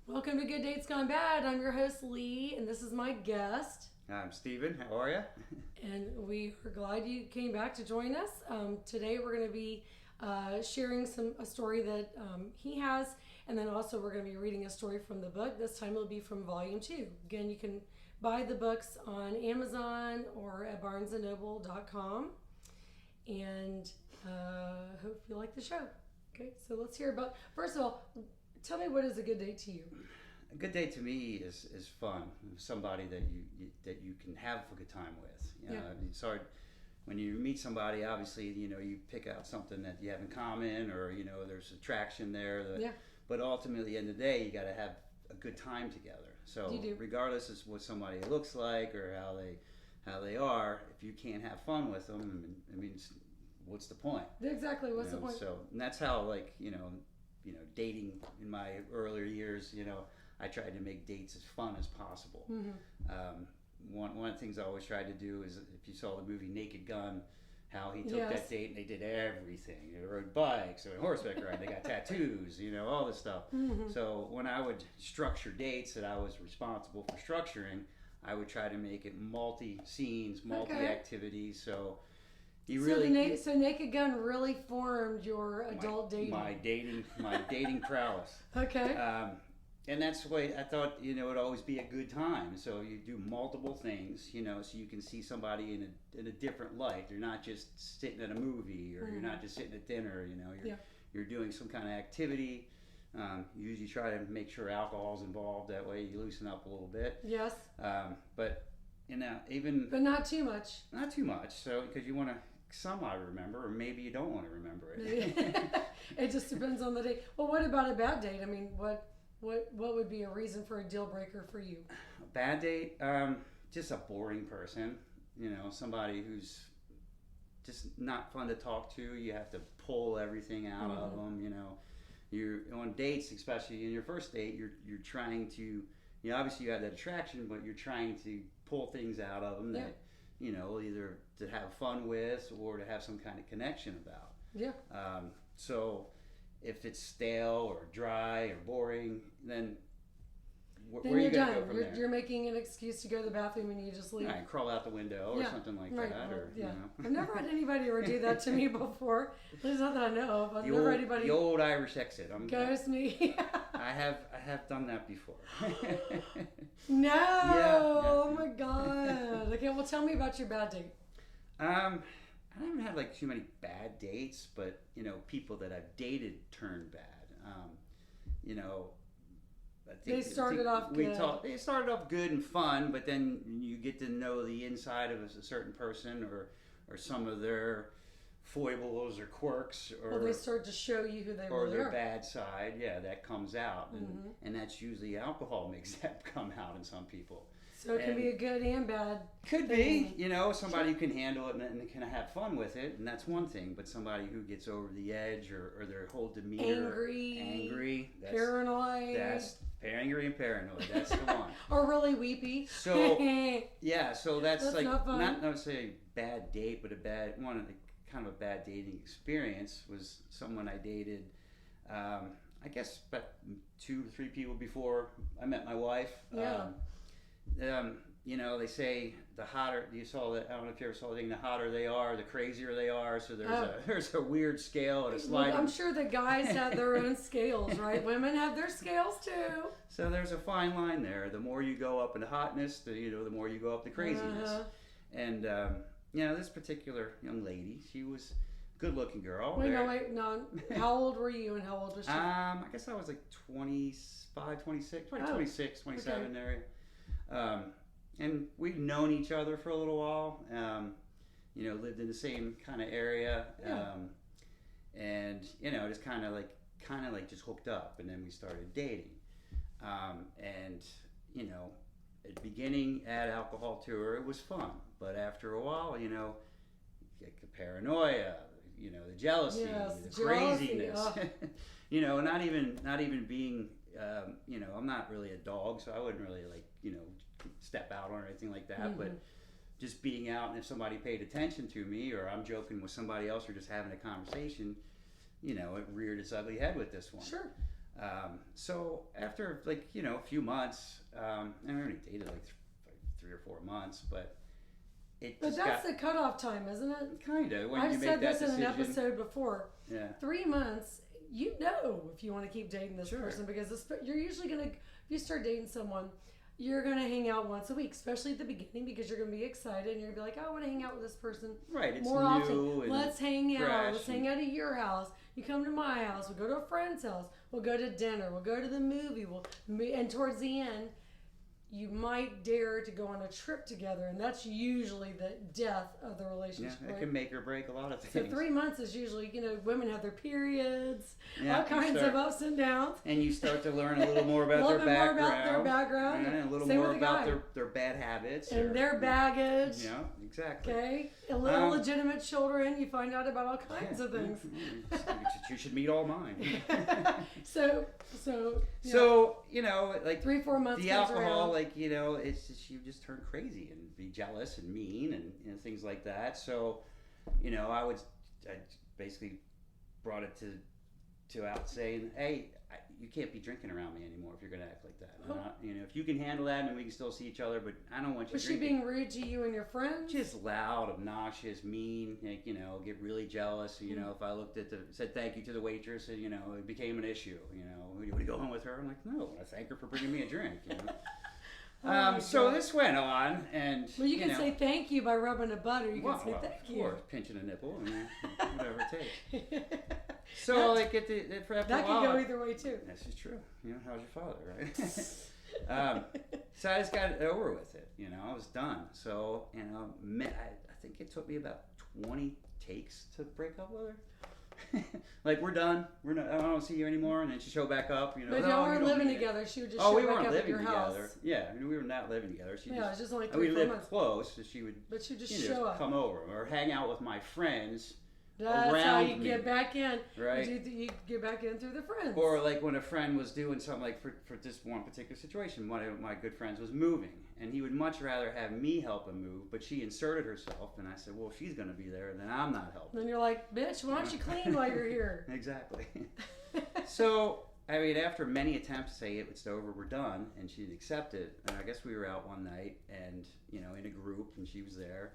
Welcome to Good Dates Gone Bad. I'm your host, Lee, and this is my guest. I'm Steven. How are you? And we are glad you came back to join us. Today we're going to be sharing a story that he has, and then also we're going to be reading a story from the book. This time it'll be from Volume 2. Again, you can buy the books on Amazon or at barnesandnoble.com. And hope you like the show. Okay, so let's hear about, first of all, tell me, what is a good date to you? A good date to me is fun. Somebody that you can have a good time with. You know, Yeah. I mean, it's hard when you meet somebody. Obviously, you pick out something that you have in common, or there's attraction there. Yeah. But ultimately, at the end of the day, you got to have a good time together. So You do. regardless of what somebody looks like or how they are, if you can't have fun with them, I mean, what's the point? Exactly. What's the point? So, and that's how, dating in my earlier years, I tried to make dates as fun as possible. Mm-hmm. One of the things I always tried to do is, if you saw the movie Naked Gun, how he took Yes. that date and they did everything. They rode bikes, or horseback riding, they got tattoos, all this stuff. Mm-hmm. So when I would structure dates that I was responsible for structuring, I would try to make it multi-scenes, multi-activities. So So Naked Gun really formed your adult dating. My dating prowess. Okay. And that's the way I thought, it'd always be a good time. So you do multiple things, so you can see somebody in a different light. You're not just sitting at a movie, or you're not just sitting at dinner, you're doing some kind of activity. You usually try to make sure alcohol's involved. That way you loosen up a little bit. Yes. But But not too much. Not too much. So, because you want to somewhat remember, or maybe you don't want to remember it. It just depends on the date. Well, what about a bad date? I mean, what would be a reason for a deal breaker for you? A bad date, just a boring person. Somebody who's just not fun to talk to. You have to pull everything out of them. You're on dates, especially in your first date. You're trying to, obviously you have that attraction, but you're trying to pull things out of them that either to have fun with or to have some kind of connection about. Yeah. So if it's stale or dry or boring, then where are you going to go from there? You're making an excuse to go to the bathroom and you just leave. Right, crawl out the window or something like that. Well, or I've never had anybody ever do that to me before. There's not that I know of. I've never had anybody. The old Irish exit. Ghost me. I have done that before. No. Yeah. Oh my God. Okay, well, tell me about your bad date. I haven't had too many bad dates, but people that I've dated turned bad. They started off good. They started off good and fun, but then you get to know the inside of a certain person, or some of their foibles or quirks, or they start to show you who they or really their are. bad side. Yeah, that comes out, and that's usually alcohol makes that come out in some people. So it can be a good and bad. Could thing. be, somebody who can handle it and can have fun with it, and that's one thing. But somebody who gets over the edge, or their whole demeanor, angry, paranoid. That's angry and paranoid. That's the one. Or really weepy. So yeah, so that's not necessarily a bad date, but one of the kind of a bad dating experience was someone I dated. I guess about 2 or 3 people before I met my wife. Yeah. They say the hotter, you saw that, I don't know if you ever saw the thing, the hotter they are, the crazier they are. So there's a weird scale and a sliding. Well, I'm sure the guys have their own scales, right? Women have their scales too. So there's a fine line there. The more you go up in hotness, the more you go up the craziness. And this particular young lady, she was a good-looking girl. No. How old were you and how old was she? I guess I was 25, 26, 26, 27 area. And we'd known each other for a little while. Lived in the same kind of area. And just kind of just hooked up, and then we started dating. And at the beginning, add alcohol to her, it was fun. But after a while, you get the paranoia, the jealousy, the craziness. Not even being, I'm not really a dog, so I wouldn't really step out on or anything like that. But just being out, and if somebody paid attention to me, or I'm joking with somebody else, or just having a conversation, it reared its ugly head with this one. Sure. So after like, a few months, and we only dated like 3 or 4 months, but that's the cutoff time, isn't it? Kind of. When I've you said make that this in decision. an episode before. Yeah. 3 months, if you want to keep dating this Sure. person, because you're usually going to, if you start dating someone, you're going to hang out once a week, especially at the beginning, because you're going to be excited and you're going to be like, oh, I want to hang out with this person Right. It's more new often. and Let's hang out. fresh Let's hang out at your house. You come to my house. We'll go to a friend's house. We'll go to dinner. We'll go to the movie. And towards the end, you might dare to go on a trip together, and that's usually the death of the relationship. Yeah, it right? can make or break a lot of So things. 3 months is usually, women have their periods, Yeah, all kinds of ups and downs. And you start to learn a little more about A little their bit more background. about their background. And a little Same more with the about guy. their bad habits. And their baggage. Yeah, exactly. Okay, illegitimate children. You find out about all kinds of things. You should meet all mine. So, like 3-4 months. the comes alcohol, around. it's just you just turn crazy and be jealous and mean and things like that. So, I basically brought it to out saying, hey, you can't be drinking around me anymore if you're going to act like that. If you can handle that, and we can still see each other, but I don't want you. Was she being rude to you and your friends? Just loud, obnoxious, mean, get really jealous. If I said thank you to the waitress, and it became an issue. Would you go home with her? I'm like, no, I thank her for bringing me a drink. So this went on, and well, you can say thank you by rubbing a butt, or you can say thank you. Or pinching a nipple, whatever it takes. So after that a while, could go either way too. This is true. How's your father, right? So I just got over with it. I was done. So I think it took me about 20 takes to break up with her. Like, we're done. I don't see you anymore. And then she showed back up. But y'all weren't living together. She would just show we back weren't up living at your together. house. Yeah, we were not living together. It was just like we 3-4 lived months. close, so she would. But she just show up. Come over or hang out with my friends. That's around how you me. get back in. Right. You get back in through the friends. Or like when a friend was doing something, like for this one particular situation, one of my good friends was moving, and he would much rather have me help him move, but she inserted herself, and I said, well, if she's going to be there, then I'm not helping. Then you're like, bitch, why don't you clean while you're here? Exactly. So, after many attempts to say it's over, we're done, and she didn't accept it, and I guess we were out one night, and, in a group, and she was there,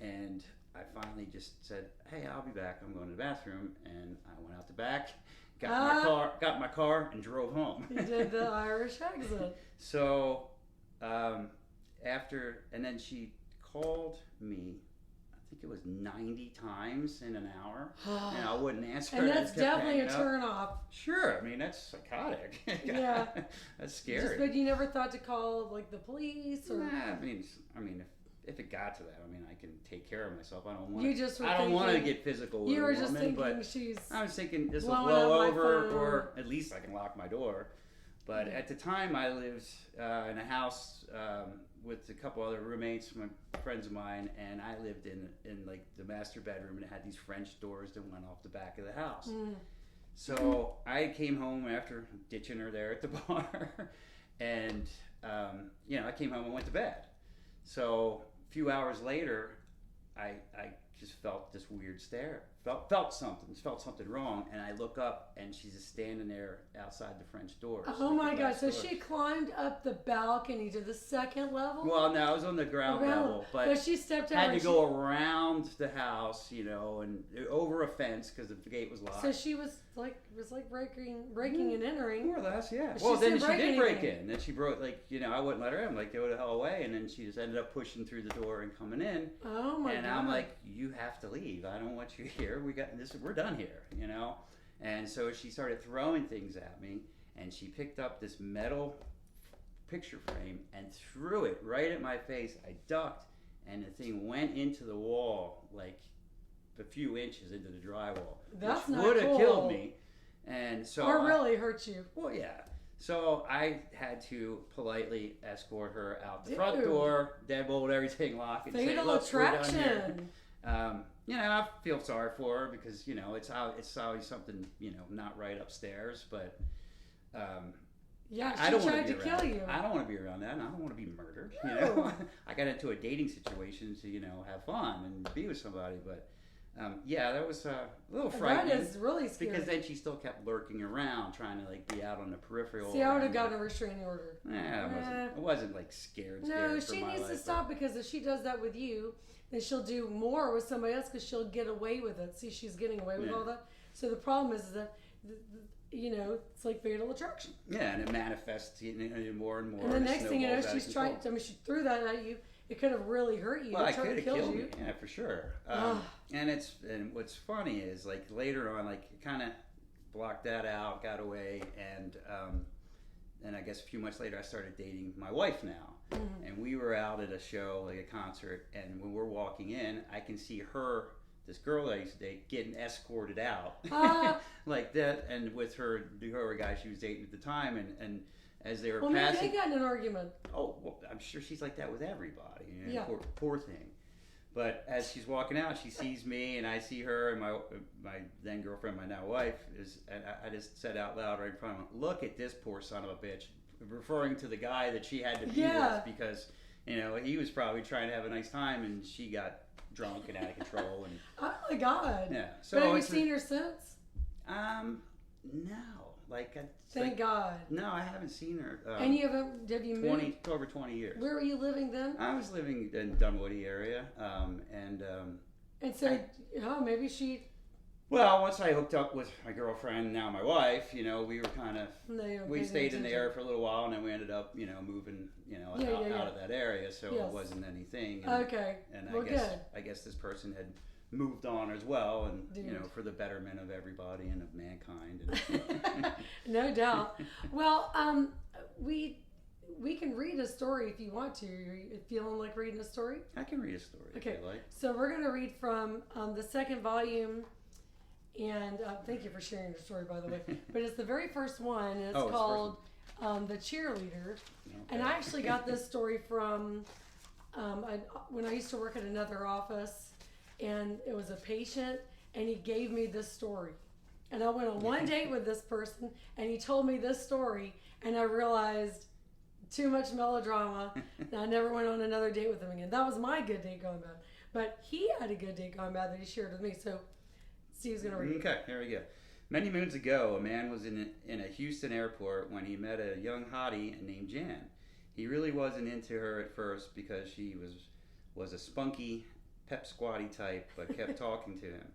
and I finally just said, hey, I'll be back. I'm going to the bathroom. And I went out the back, got my car, and drove home. You did the Irish exit. So, and then she called me, I think it was 90 times in an hour, and I wouldn't answer. And that's definitely a turn off. Sure, that's psychotic. Yeah. That's scary. But you never thought to call, like, the police? Or... Nah, if it got to that, I can take care of myself. I don't want. I don't want to get physical with a woman. You were just thinking she's. I was thinking this will blow over, or at least I can lock my door. But at the time, I lived in a house with a couple other roommates, my friends of mine, and I lived in like the master bedroom, and it had these French doors that went off the back of the house. So I came home after ditching her there at the bar, and I came home and went to bed. So a few hours later, I just felt this weird stare. Felt something wrong, and I look up, and she's just standing there outside the French door. Oh my God! So she climbed up the balcony to the second level. Well, no, I was on the ground level, but she stepped out. Had to go around the house, and over a fence because the gate was locked. So she was like breaking and entering. More or less, yeah. But well, then she did anything. break in. Then she broke, I wouldn't let her in. Like, go the hell away. And then she just ended up pushing through the door and coming in. Oh my God! And I'm like, you have to leave. I don't want you here. We got this. We're done here, And so she started throwing things at me, and she picked up this metal picture frame and threw it right at my face. I ducked, and the thing went into the wall like a few inches into the drywall. That's which not would have cool. killed me. And so or really hurt you. Well, yeah. So I had to politely escort her out the front door, deadbolt everything, lock, and Fatal say, "Look, attraction." We're done here." I feel sorry for her because it's always something not right upstairs, but yeah, I she don't tried to around, kill you. I don't want to be around that, and I don't want to be murdered. No. I got into a dating situation to have fun and be with somebody, but Yeah, that was a little frightening. That is really scary. Because then she still kept lurking around, trying to like be out on the peripheral. See, I would have gotten a restraining order. Yeah, I wasn't like scared. No, for she my needs life, to stop because if she does that with you, then she'll do more with somebody else because she'll get away with it. See, she's getting away with all that. So the problem is that, it's like fatal attraction. Yeah, and it manifests in more and more. And the next thing you know, she's trying. I mean, she threw that at you. It could have really hurt you. Well, it could have killed you. Yeah, for sure. And what's funny is like later on, like kind of blocked that out, got away, and I guess a few months later, I started dating my wife now, and we were out at a show, like a concert, and when we're walking in, I can see her, this girl that I used to date, getting escorted out, like that, and with her guy she was dating at the time, and as they were passing. Maybe they got in an argument. Oh, well, I'm sure she's like that with everybody. Yeah. Poor thing. But as she's walking out, she sees me, and I see her, and my then girlfriend, my now wife, and I just said out loud right in front of him, "Look at this poor son of a bitch," referring to the guy that she had to be with because, he was probably trying to have a nice time, and she got drunk and out of control. And oh my God. Yeah. So but have you seen her since? No. Thank God. No, I haven't seen her. And have you moved? Over 20 years. Where were you living then? I was living in Dunwoody area, and so, maybe she. Well, once I hooked up with my girlfriend, now my wife, we were kind of, we stayed in the area for a little while, and then we ended up, moving, out of that area, so it wasn't anything. And, okay. And good. I guess this person had moved on as well, and for the betterment of everybody and of mankind. And no doubt. Well, we can read a story if you want to. Are you feeling like reading a story? I can read a story if you like. So we're going to read from the second volume, and thank you for sharing your story, by the way. But it's the very first one, and it's called The Cheerleader. Okay. And I actually got this story from when I used to work at another office. And it was a patient, and he gave me this story. And I went on one date with this person, and he told me this story, and I realized too much melodrama, and I never went on another date with him again. That was my good date gone bad. But he had a good date gone bad that he shared with me. So Steve's going to read it. Okay, here we go. Many moons ago, a man was in a Houston airport when he met a young hottie named Jan. He really wasn't into her at first because she was a spunky, pep squatty type, but kept talking to him.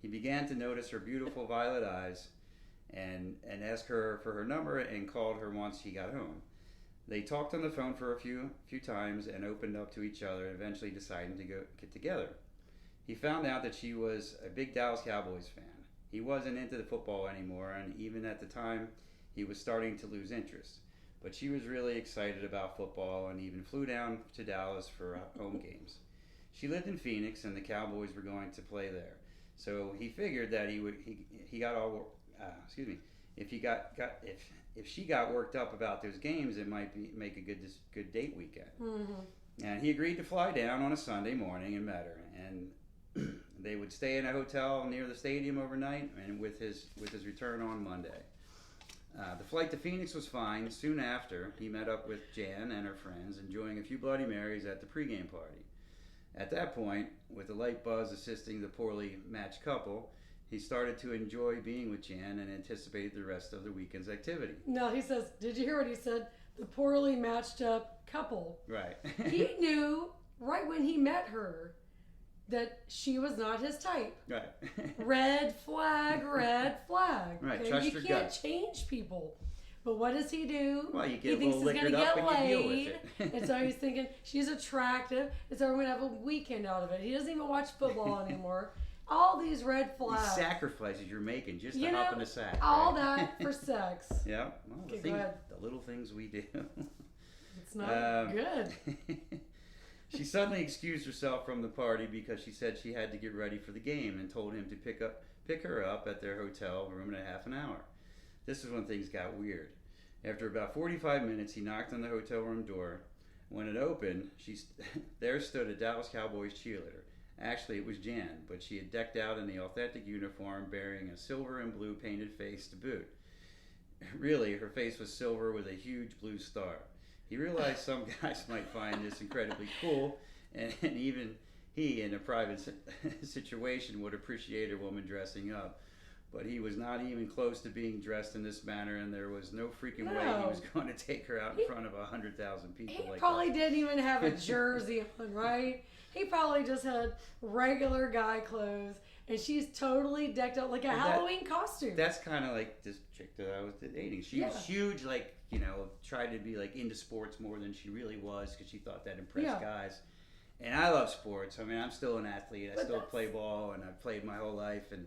He began to notice her beautiful violet eyes and asked her for her number and called her once he got home. They talked on the phone for a few times and opened up to each other, eventually deciding to get together. He found out that she was a big Dallas Cowboys fan. He wasn't into the football anymore, and even at the time, he was starting to lose interest. But she was really excited about football and even flew down to Dallas for home games. She lived in Phoenix, and the Cowboys were going to play there. So he figured that if she got worked up about those games, it might make a good date weekend. Mm-hmm. And he agreed to fly down on a Sunday morning and met her, and they would stay in a hotel near the stadium overnight, and with his return on Monday. The flight to Phoenix was fine. Soon after, he met up with Jan and her friends, enjoying a few Bloody Marys at the pregame party. At that point, with the light buzz assisting the poorly matched couple, he started to enjoy being with Jan and anticipated the rest of the weekend's activity. No, he says, did you hear what he said? The poorly matched up couple. Right. He knew right when he met her that she was not his type. Right. Red flag, red flag. Right, okay? trust You your can't gut. change people. But what does he do? Well, you He get a thinks little he's going to liquored get up and you deal laid. with it. And so he's thinking, she's attractive, and so we're going to have a weekend out of it. He doesn't even watch football anymore. All these red flags. These sacrifices you're making just to hop in a sack. All right? that for sex. Yeah. Well, Okay, go ahead. the little things we do. It's not good. She suddenly excused herself from the party because she said she had to get ready for the game and told him to pick her up at their hotel room in a half an hour. This is when things got weird. After about 45 minutes, he knocked on the hotel room door. When it opened, there stood a Dallas Cowboys cheerleader. Actually, it was Jan, but she had decked out in the authentic uniform, bearing a silver and blue painted face to boot. Really, her face was silver with a huge blue star. He realized some guys might find this incredibly cool, and even he in a private situation would appreciate a woman dressing up. But he was not even close to being dressed in this manner, and there was no freaking way he was going to take her out in front of 100,000 people. He probably that. Didn't even have a jersey on, right? He probably just had regular guy clothes, and she's totally decked out like a Halloween costume. That's kind of like this chick that I was dating. She was huge, like, tried to be like into sports more than she really was because she thought that impressed guys. And I love sports. I mean, I'm still an athlete. I still play ball, and I've played my whole life, and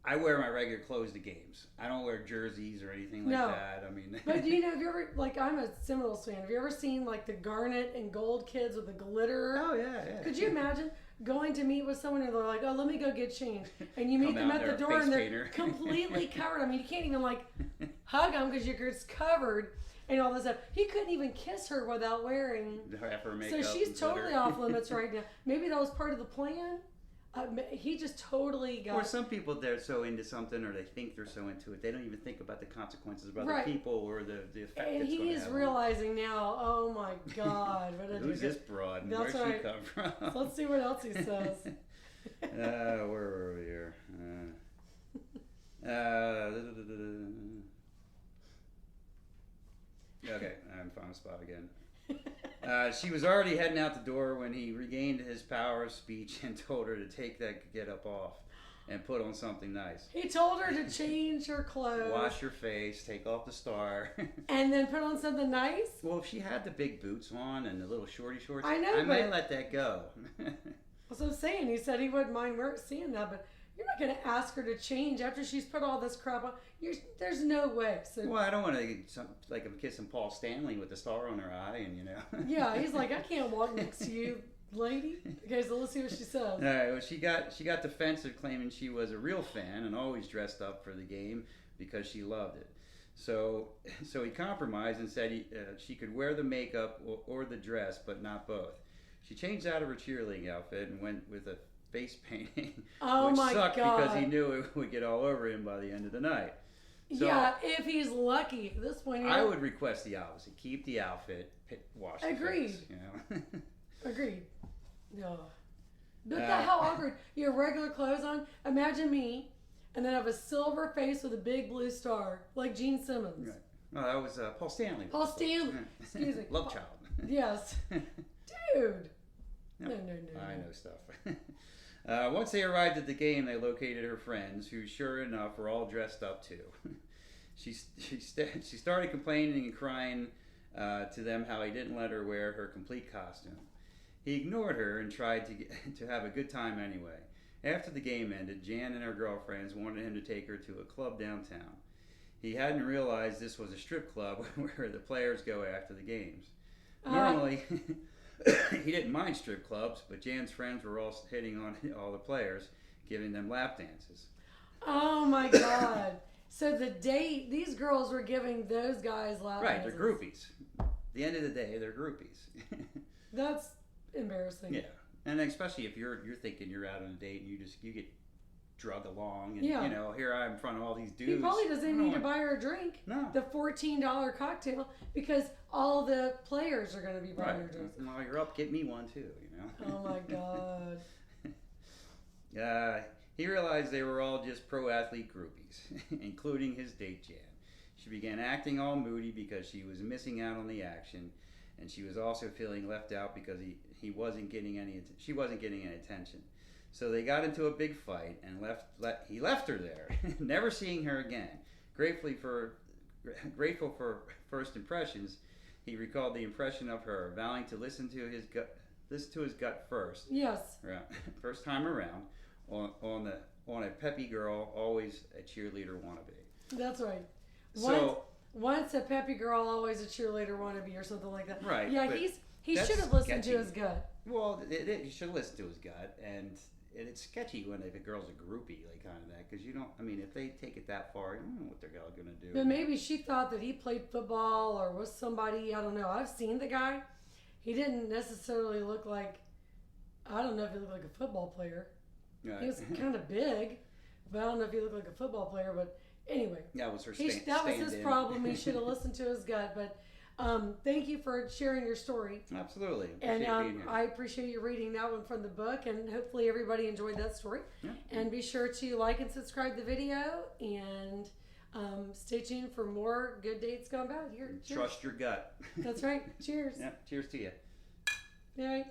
I wear my regular clothes to games. I don't wear jerseys or anything like that. I mean, but have you ever, like, I'm a Seminoles fan. Have you ever seen like the garnet and gold kids with the glitter? Oh yeah. Could you imagine going to meet with someone and they're like, "Oh, let me go get changed," and you meet them at the door and they're completely covered. I mean, you can't even like hug them because you're just covered and all this stuff. He couldn't even kiss her without wearing her makeup. So she's totally off limits right now. Maybe that was part of the plan. He just totally got... Or some people, they're so into something, or they think they're so into it, they don't even think about the consequences of other people or the effect it's going to have. And he's realizing now, oh my God. Who's this broad and where'd she come from? So let's see what else he says. Where were we here? Okay, I'm found a spot again. She was already heading out the door when he regained his power of speech and told her to take that get up off and put on something nice. He told her to change her clothes. Wash your face, take off the star. And then put on something nice? Well, if she had the big boots on and the little shorty shorts, I may let that go. That's what I'm saying. He said he wouldn't mind seeing that, but you're not going to ask her to change after she's put all this crap on. There's no way. So, well, I don't want to like I'm kissing Paul Stanley with the star on her eye, and Yeah, he's like, I can't walk next to you, lady. Okay, so let's see what she says. All right, well, she got defensive, claiming she was a real fan and always dressed up for the game because she loved it. So he compromised and said she could wear the makeup or the dress, but not both. She changed out of her cheerleading outfit and went with a face painting, which sucked because he knew it would get all over him by the end of the night. So, yeah, if he's lucky at this point. I would request the opposite. Keep the outfit, wash the face. Agreed. No. But how awkward. You have regular clothes on. Imagine me, and then I have a silver face with a big blue star, like Gene Simmons. Right. No, that was Paul Stanley. Paul Stanley. Excuse me. Love child. Yes. Dude. No. I know stuff. Once they arrived at the game, they located her friends, who, sure enough, were all dressed up too. She started complaining and crying to them how he didn't let her wear her complete costume. He ignored her and tried to have a good time anyway. After the game ended, Jan and her girlfriends wanted him to take her to a club downtown. He hadn't realized this was a strip club where the players go after the games. Normally, he didn't mind strip clubs, but Jan's friends were all hitting on all the players, giving them lap dances. Oh my God. So these girls were giving those guys lap dances. Right, they're groupies. At the end of the day, they're groupies. That's embarrassing. Yeah, and especially if you're thinking you're out on a date and you get drug along, and here I am in front of all these dudes. He probably doesn't need to buy her a drink. No. The $14 cocktail, because all the players are going to be buying her drinks. While you're up, get me one too. Oh my God. He realized they were all just pro athlete groupies, including his date Jan. She began acting all moody because she was missing out on the action, and she was also feeling left out because she wasn't getting any attention. So they got into a big fight, and he left her there, never seeing her again. Grateful for first impressions, he recalled the impression of her, vowing to listen to his gut first. Yes. First time around, on a peppy girl, always a cheerleader wannabe. That's right. Once a peppy girl, always a cheerleader wannabe, or something like that. Right. Yeah, he should have listened to his gut. Well, you should listen to his gut, and it's sketchy when if a girl's a groupie, like kind of that, because you don't. I mean, if they take it that far, you don't know what they're going to do. But maybe she thought that he played football or was somebody. I don't know. I've seen the guy. He didn't necessarily look like. I don't know if he looked like a football player. Right. He was kind of big, but I don't know if he looked like a football player. But anyway, that was her. That was his problem. He should have listened to his gut. But Thank you for sharing your story. Absolutely. And Appreciate being here. I appreciate you reading that one from the book, and hopefully everybody enjoyed that story. Yeah. And be sure to like and subscribe the video, and stay tuned for more Good Dates Gone Bad. Here, cheers. Trust your gut. That's right. Cheers. Yeah. Cheers to you. Yay.